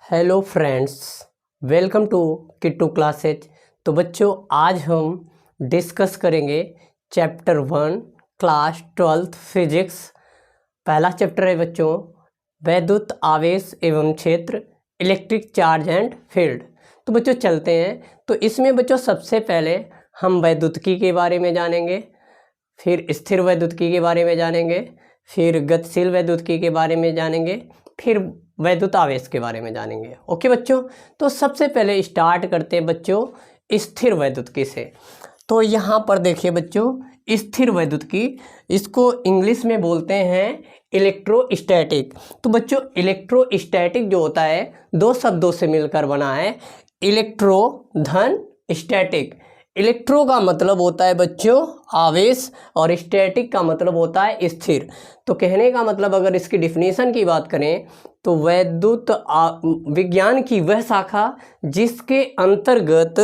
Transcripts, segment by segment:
Hello friends, welcome to Kittu classes. तो बच्चों, आज हम डिस्कस करेंगे चैप्टर 1 क्लास 12th फिजिक्स। पहला चैप्टर है बच्चों वैद्युत आवेश एवं क्षेत्र, इलेक्ट्रिक चार्ज एंड फील्ड। तो बच्चों चलते हैं। तो इसमें बच्चों सबसे पहले हम वैद्युतिकी के बारे में जानेंगे, फिर स्थिर वैद्युतिकी के बारे में जानेंगे, फिर गतिशील वैद्युतिकी के बारे में जानेंगे, फिर वैद्युत आवेश के बारे में जानेंगे। ओके बच्चों, तो सबसे पहले स्टार्ट करते हैं बच्चों स्थिर वैद्युतिकी से। तो यहाँ पर देखिए बच्चों, स्थिर वैद्युतिकी, इसको इंग्लिश में बोलते हैं इलेक्ट्रोस्टैटिक। तो बच्चों इलेक्ट्रोस्टैटिक जो होता है दो शब्दों से मिलकर बना है, इलेक्ट्रो धन स्टैटिक। इलेक्ट्रो का मतलब होता है बच्चों आवेश और स्टैटिक का मतलब होता है स्थिर। तो कहने का मतलब अगर इसकी डिफिनीशन की बात करें तो वैद्युत विज्ञान की वह शाखा जिसके अंतर्गत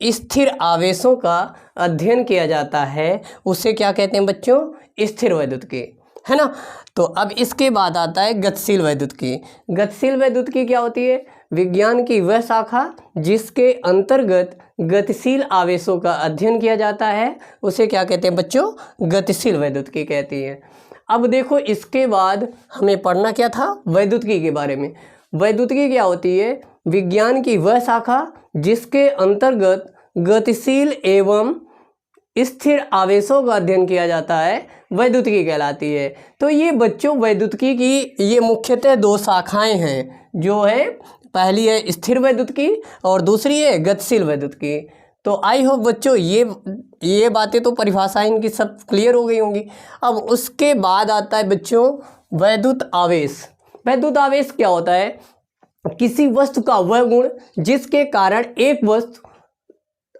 स्थिर आवेशों का अध्ययन किया जाता है उसे क्या कहते हैं बच्चों? स्थिर वैद्युतिकी, है ना। तो अब इसके बाद आता है गतिशील वैद्युतिकी। गतिशील वैद्युतिकी क्या होती है? विज्ञान की वह शाखा जिसके अंतर्गत गतिशील आवेशों का अध्ययन किया जाता है उसे क्या कहते हैं बच्चों? गतिशील वैद्युतिकी कहती है। अब देखो इसके बाद हमें पढ़ना क्या था? वैद्युतिकी के बारे में। वैद्युतिकी क्या होती है? विज्ञान की वह शाखा जिसके अंतर्गत गतिशील एवं स्थिर आवेशों का अध्ययन किया जाता है वैद्युतिकी कहलाती है। तो ये बच्चों वैद्युतिकी की ये मुख्यतः दो शाखाएं हैं, जो है पहली है स्थिर वैद्युतिकी और दूसरी है गतिशील वैद्युतिकी। तो आई होप बच्चों ये बातें तो परिभाषाएं इनकी सब क्लियर हो गई होंगी। अब उसके बाद आता है बच्चों वैद्युत आवेश। वैद्युत आवेश क्या होता है? किसी वस्तु का वह गुण जिसके कारण एक वस्तु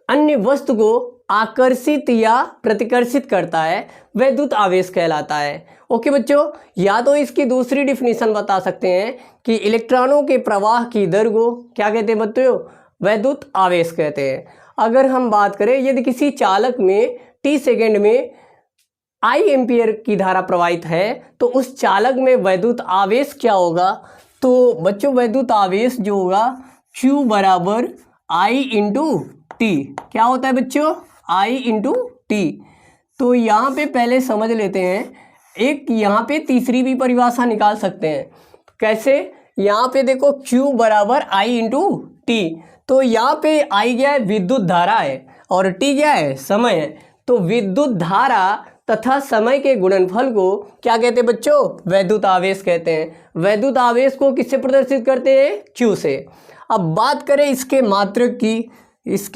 अन्य वस्तु को आकर्षित या प्रतिकर्षित करता है, वैद्युत आवेश कहलाता है। ओके बच्चों, या तो इसकी दूसरी डिफिनीशन बता सकते हैं कि इलेक्ट्रॉनों के प्रवाह की दर को क्या कहते हैं बच्चों? वैद्युत आवेश कहते हैं। अगर हम बात करें यदि किसी चालक में t सेकेंड में I एम्पियर की धारा प्रवाहित है तो उस चालक में वैद्युत आवेश क्या होगा? तो बच्चों वैद्युत आवेश जो होगा Q बराबर I इंटू टी। क्या होता है बच्चों? I into T. तो यहाँ पे पहले समझ लेते हैं, एक यहाँ पे तीसरी भी परिभाषा निकाल सकते हैं। कैसे? यहाँ पे देखो Q बराबर I इंटू टी। तो यहाँ पे I क्या है? विद्युत धारा है और T क्या है? समय है। तो विद्युत धारा तथा समय के गुणनफल को क्या कहते हैं बच्चों? वैद्युत आवेश कहते हैं। वैद्युत आवेश को किससे प्रदर्शित करते हैं? Q से। अब बात करें इसके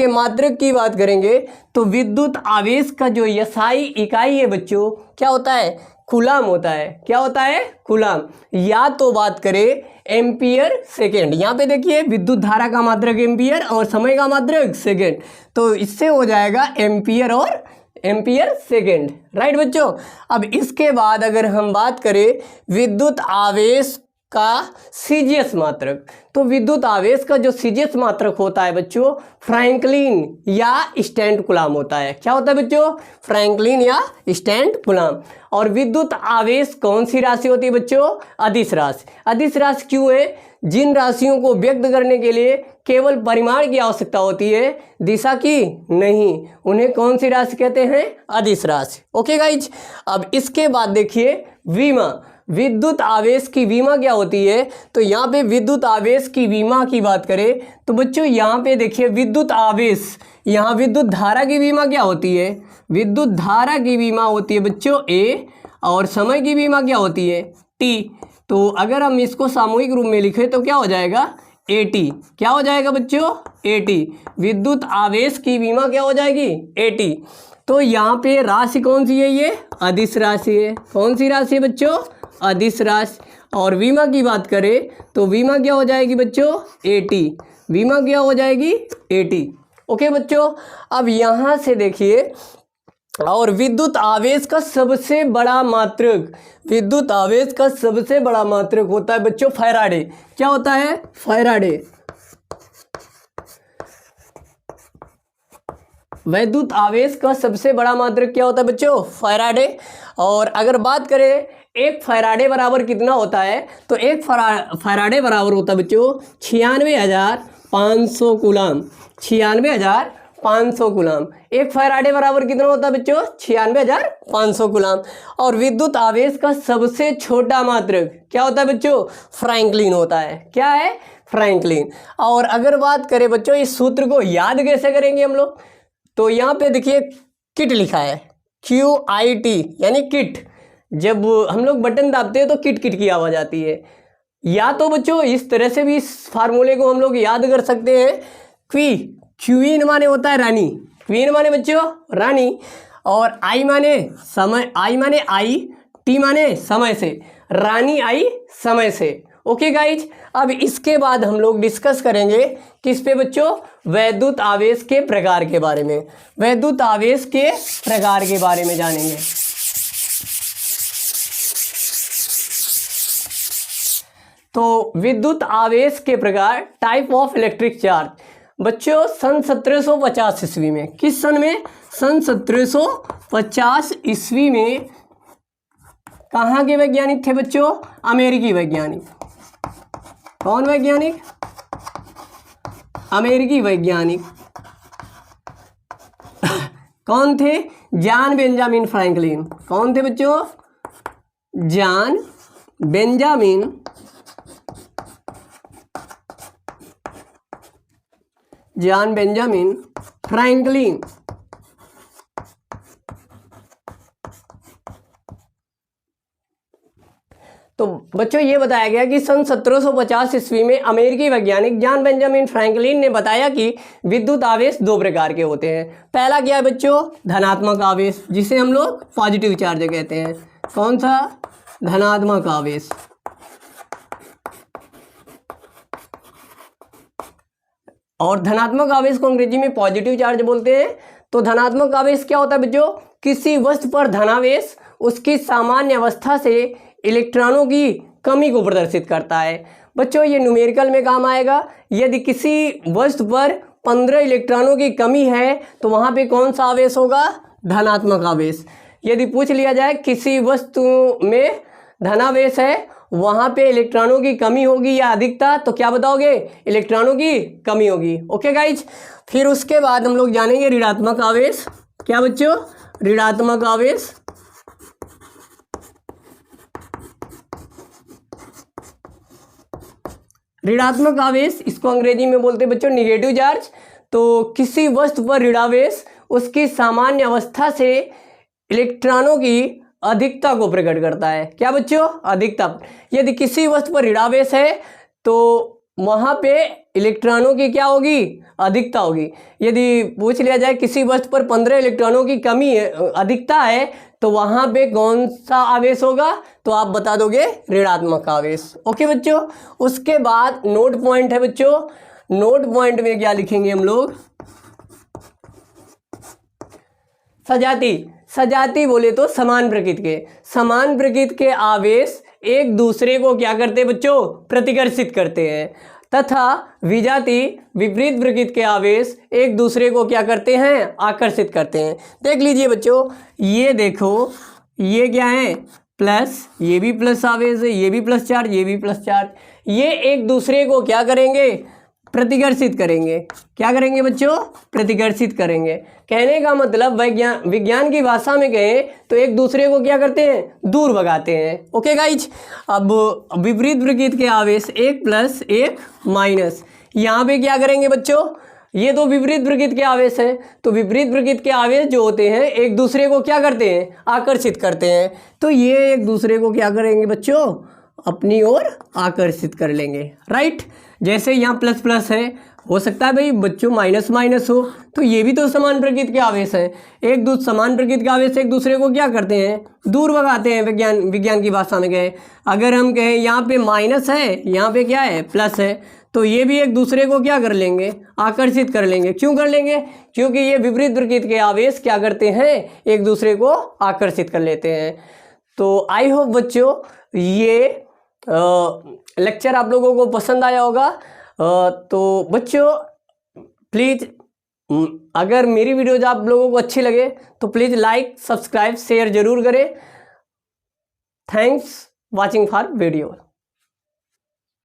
मात्रक की बात करेंगे तो विद्युत आवेश का जो SI इकाई है बच्चों क्या होता है? कूलाम होता है। क्या होता है? कूलाम। या तो बात करें एम्पियर सेकेंड। यहाँ पे देखिए विद्युत धारा का मात्रक एम्पियर और समय का मात्रक सेकेंड, तो इससे हो जाएगा एम्पियर और एम्पियर सेकेंड। राइट बच्चों। अब इसके बाद अगर हम बात करें विद्युत आवेश का सीजीएस मात्रक, तो विद्युत आवेश का जो सीजीएस मात्रक होता है बच्चों फ्रैंकलिन या स्टैंड कूलाम होता है। क्या होता है बच्चों? फ्रैंकलिन या स्टैंड कूलाम। और विद्युत आवेश कौन सी राशि होती है बच्चों? अदिश राशि। अदिश राशि क्यों है? जिन राशियों को व्यक्त करने के लिए केवल परिमाण की आवश्यकता होती है, दिशा की नहीं, उन्हें कौन सी राशि कहते हैं? अदिश राशि। Okay guys. अब इसके बाद देखिए विमा, विद्युत आवेश की विमा क्या होती है? तो यहाँ पे विद्युत आवेश की विमा की बात करें तो बच्चों यहाँ पे देखिए विद्युत आवेश, यहाँ विद्युत धारा की विमा क्या होती है? विद्युत धारा की विमा होती है बच्चों A और समय की विमा क्या होती है? T। तो अगर हम इसको सामूहिक रूप में लिखें तो क्या हो जाएगा? AT। क्या हो जाएगा बच्चों? AT। विद्युत आवेश की विमा क्या हो जाएगी? AT। तो यहाँ पे राशि कौन सी है? ये अदिश राशि है। कौन सी राशि है बच्चों? अदिश राशि। और विमा की बात करें तो विमा क्या हो जाएगी बच्चों? AT। विमा क्या हो जाएगी? AT। ओके बच्चों। अब यहाँ से देखिए, और विद्युत आवेश का सबसे बड़ा मात्रक, विद्युत आवेश का सबसे बड़ा मात्रक होता है बच्चों फैराडे। क्या होता है? फैराडे। विद्युत आवेश का सबसे बड़ा मात्रक क्या होता है बच्चों? फैराडे। और अगर बात करें एक फैराडे बराबर कितना होता है, तो एक फैराडे बराबर होता है बच्चों 96,500 कूलम। 96,500 कूलम। एक फैराडे बराबर कितना होता है बच्चों 96,500 कूलम। और विद्युत आवेश का सबसे छोटा मात्रक क्या होता है बच्चों, फ्रैंकलिन होता है। क्या है, फ्रैंकलिन। और अगर बात करें बच्चों इस सूत्र को याद कैसे करेंगे हम लोग, तो यहाँ पे देखिए किट लिखा है, QIT यानी किट। जब हम लोग बटन दाबते हैं तो किट किट की आवाज़ आती है। या तो बच्चों इस तरह से भी इस फार्मूले को हम लोग याद कर सकते हैं, क्वीन माने होता है रानी, क्वीन माने बच्चों रानी, और आई माने समय, आई माने आई, टी माने समय से, रानी आई समय से। ओके गाइज, अब इसके बाद हम लोग डिस्कस करेंगे किस पे बच्चों, वैद्युत आवेश के प्रकार के बारे में। वैद्युत आवेश के प्रकार के बारे में जानेंगे। तो विद्युत आवेश के प्रकार, टाइप ऑफ इलेक्ट्रिक चार्ज। बच्चों सन 1750 ईस्वी में, किस सन में, सन 1750 ईस्वी में कहाँ के वैज्ञानिक थे बच्चों, अमेरिकी वैज्ञानिक। कौन वैज्ञानिक, अमेरिकी वैज्ञानिक। कौन थे, जॉन बेंजामिन फ्रैंकलिन। कौन थे बच्चों, जॉन बेंजामिन फ्रैंकलिन। तो बच्चों ये बताया गया कि सन 1750 ईस्वी में अमेरिकी वैज्ञानिक जॉन बेंजामिन फ्रैंकलिन ने बताया कि विद्युत आवेश दो प्रकार के होते हैं। पहला क्या है बच्चों, धनात्मक आवेश, जिसे हम लोग पॉजिटिव चार्ज कहते हैं। कौन सा, धनात्मक आवेश। और धनात्मक आवेश को अंग्रेजी में पॉजिटिव चार्ज बोलते हैं। तो धनात्मक आवेश क्या होता है बच्चों, किसी वस्तु पर धनावेश उसकी सामान्य अवस्था से इलेक्ट्रॉनों की कमी को प्रदर्शित करता है। बच्चों ये न्यूमेरिकल में काम आएगा। यदि किसी वस्तु पर 15 इलेक्ट्रॉनों की कमी है तो वहाँ पे कौन सा आवेश होगा, धनात्मक आवेश। यदि पूछ लिया जाए किसी वस्तु में धनावेश है, वहाँ पे इलेक्ट्रॉनों की कमी होगी या अधिकता, तो क्या बताओगे, इलेक्ट्रॉनों की कमी होगी। ओके गाइज, फिर उसके बाद हम लोग जानेंगे ऋणात्मक आवेश। क्या बच्चों, ऋणात्मक आवेश। ऋणात्मक आवेश इसको अंग्रेजी में बोलते हैं बच्चों निगेटिव चार्ज। तो किसी वस्तु पर ऋणावेश उसकी सामान्य अवस्था से इलेक्ट्रॉनों की अधिकता को प्रकट करता है। क्या बच्चों, अधिकता। यदि किसी वस्तु पर ऋणावेश है तो वहाँ पे इलेक्ट्रॉनों की क्या होगी, अधिकता होगी। यदि पूछ लिया जाए किसी वस्तु पर 15 इलेक्ट्रॉनों की कमी है, अधिकता है, तो वहाँ पे कौन सा आवेश होगा, तो आप बता दोगे ऋणात्मक आवेश। ओके बच्चों, उसके बाद नोट पॉइंट है बच्चों। नोट पॉइंट में क्या लिखेंगे हम लोग, सजाती। सजाती बोले तो समान प्रकृति के, समान प्रकृति के आवेश एक दूसरे को क्या करते हैं बच्चों, प्रतिकर्षित करते हैं, तथा विजाती विपरीत प्रकृति के आवेश एक दूसरे को क्या करते हैं, आकर्षित करते हैं। देख लीजिए बच्चों, ये देखो, ये क्या है, प्लस, ये भी प्लस आवेश है, ये भी प्लस चार्ज, ये भी प्लस चार्ज। ये एक दूसरे को क्या करेंगे, प्रतिकर्षित करेंगे। क्या करेंगे बच्चों, प्रतिकर्षित करेंगे। कहने का मतलब विज्ञान की भाषा में कहें तो एक दूसरे को क्या करते हैं, दूर भगाते हैं। ओके गाइज, अब विपरीत प्रकृति के आवेश एक प्लस एक माइनस, यहाँ पे क्या करेंगे बच्चों, ये तो विपरीत प्रकृति के आवेश हैं, तो विपरीत प्रकृति के आवेश जो होते हैं एक दूसरे को क्या करते हैं, आकर्षित करते हैं। तो ये एक दूसरे को क्या करेंगे बच्चों, अपनी ओर आकर्षित कर लेंगे। राइट, जैसे यहाँ प्लस प्लस है, हो सकता है भाई बच्चों माइनस माइनस हो, तो ये भी तो समान प्रकृति के आवेश हैं। एक दूसरे समान प्रकृति के आवेश एक दूसरे को क्या करते हैं, दूर भगाते हैं। विज्ञान की भाषा में कहें, अगर हम कहें यहाँ पे माइनस है, यहाँ पे क्या है, प्लस है, तो ये भी एक दूसरे को क्या कर लेंगे, आकर्षित कर लेंगे। क्यों कर लेंगे, क्योंकि ये विपरीत प्रकृति के आवेश क्या करते हैं, एक दूसरे को आकर्षित कर लेते हैं। तो आई होप बच्चों ये लेक्चर आप लोगों को पसंद आया होगा। तो बच्चों प्लीज़, अगर मेरी वीडियोज आप लोगों को अच्छी लगे तो प्लीज़ लाइक, सब्सक्राइब, शेयर ज़रूर करें। Thanks watching for video.